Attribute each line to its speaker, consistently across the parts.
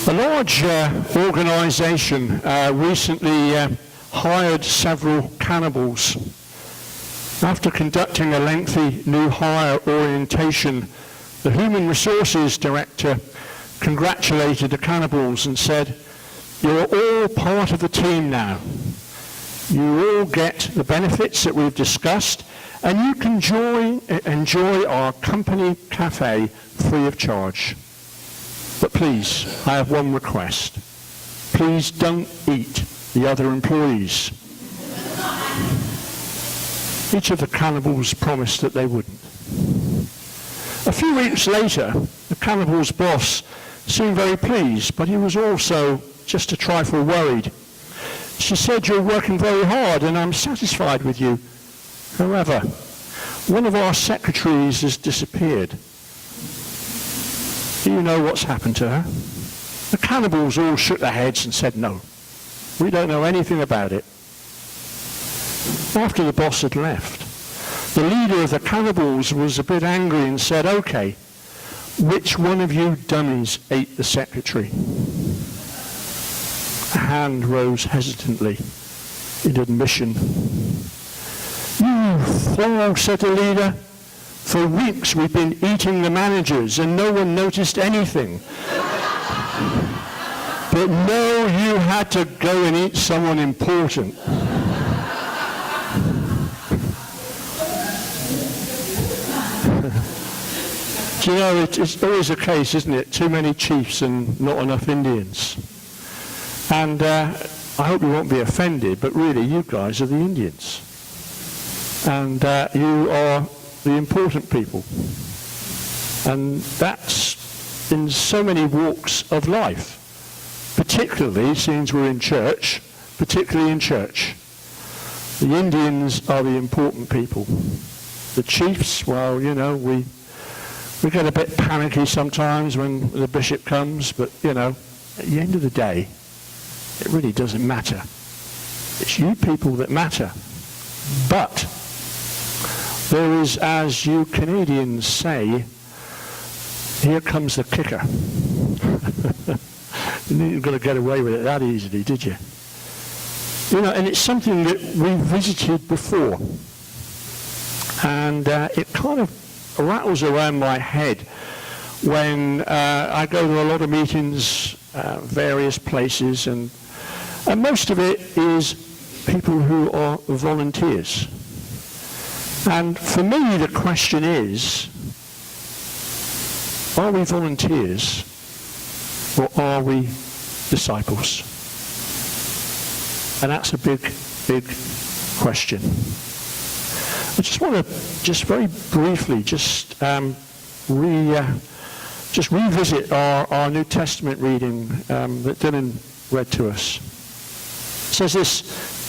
Speaker 1: A large organisation recently hired several cannibals. After conducting a lengthy new hire orientation, the Human Resources Director congratulated the cannibals and said, "You're all part of the team now. You all get the benefits that we've discussed, and you can enjoy our company cafe free of charge. But please, I have one request. Please don't eat the other employees." Each of the cannibals promised that they wouldn't. A few weeks later, the cannibal's boss seemed very pleased, but he was also just a trifle worried. She said, "You're working very hard and I'm satisfied with you. However, one of our secretaries has disappeared. Do you know what's happened to her?" The cannibals all shook their heads and said, "No, we don't know anything about it." After the boss had left, the leader of the cannibals was a bit angry and said, "Okay, which one of you dummies ate the secretary?" A hand rose hesitantly in admission. "You fool," said the leader. "For weeks we've been eating the managers and no one noticed anything. But no, you had to go and eat someone important." Do you know, it's always a case, isn't it? Too many chiefs and not enough Indians. And I hope you won't be offended, but really you guys are the Indians. And you are the important people. And that's in so many walks of life, particularly since we're in church, particularly in church. The Indians are the important people. The chiefs, well, you know, we get a bit panicky sometimes when the bishop comes, but, you know, at the end of the day, it really doesn't matter. It's you people that matter. But there is, as you Canadians say, here comes the kicker. You didn't going to get away with it that easily, did you? You know, and it's something that we visited before. And it kind of rattles around my head when I go to a lot of meetings, various places, and most of it is people who are volunteers. And for me, the question is, are we volunteers or are we disciples? And that's a big, big question. I just want to very briefly revisit our New Testament reading that Dylan read to us. It says this: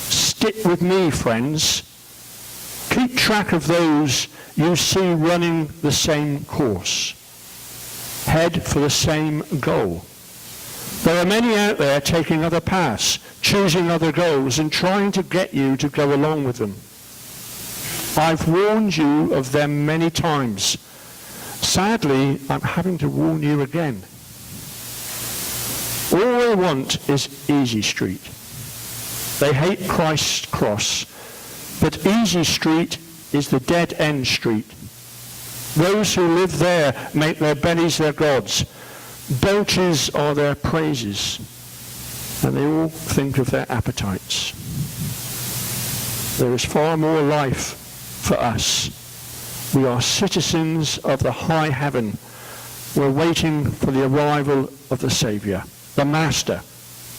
Speaker 1: "Stick with me, friends. Keep track of those you see running the same course. Head for the same goal. There are many out there taking other paths, choosing other goals, and trying to get you to go along with them. I've warned you of them many times. Sadly, I'm having to warn you again. All they want is easy street. They hate Christ's cross, but easy street is the dead-end street. Those who live there make their bellies their gods. Belches are their praises, and they all think of their appetites. There is far more life for us. We are citizens of the high heaven. We're waiting for the arrival of the Saviour, the Master,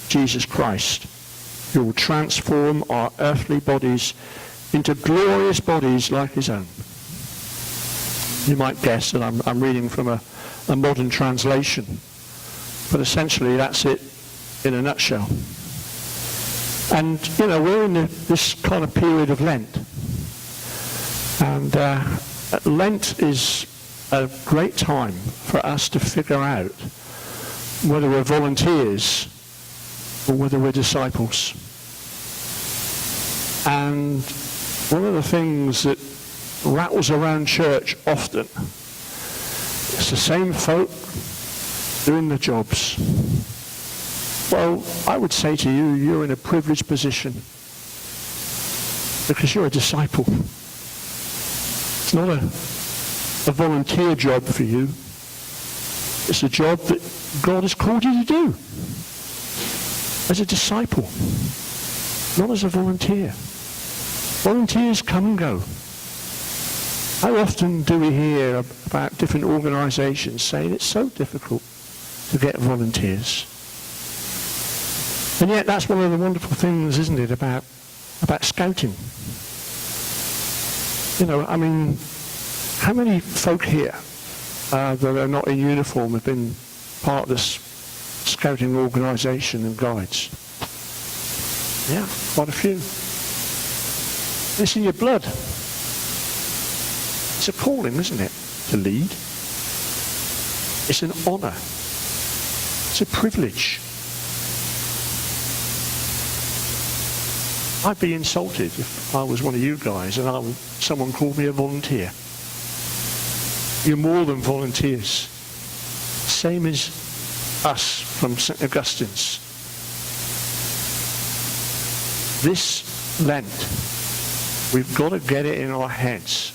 Speaker 1: Jesus Christ, who will transform our earthly bodies into glorious bodies like his own. You might guess that I'm reading from a modern translation, but essentially that's it in a nutshell. And, you know, we're in this kind of period of Lent. And Lent is a great time for us to figure out whether we're volunteers or whether we're disciples. And one of the things that rattles around church often, it's the same folk doing the jobs. Well, I would say to you, you're in a privileged position because you're a disciple. It's not a volunteer job for you. It's a job that God has called you to do as a disciple, not as a volunteer. Volunteers come and go. How often do we hear about different organisations saying it's so difficult to get volunteers? And yet that's one of the wonderful things, isn't it, about scouting. You know, I mean, how many folk here that are not in uniform have been part of this scouting organisation and guides? Yeah, quite a few. It's in your blood. It's a calling, isn't it, to lead? It's an honour. It's a privilege. I'd be insulted if I was one of you guys and someone called me a volunteer. You're more than volunteers. Same as us from St. Augustine's. This Lent, we've got to get it in our heads.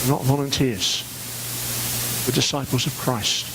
Speaker 1: We're not volunteers. We're disciples of Christ.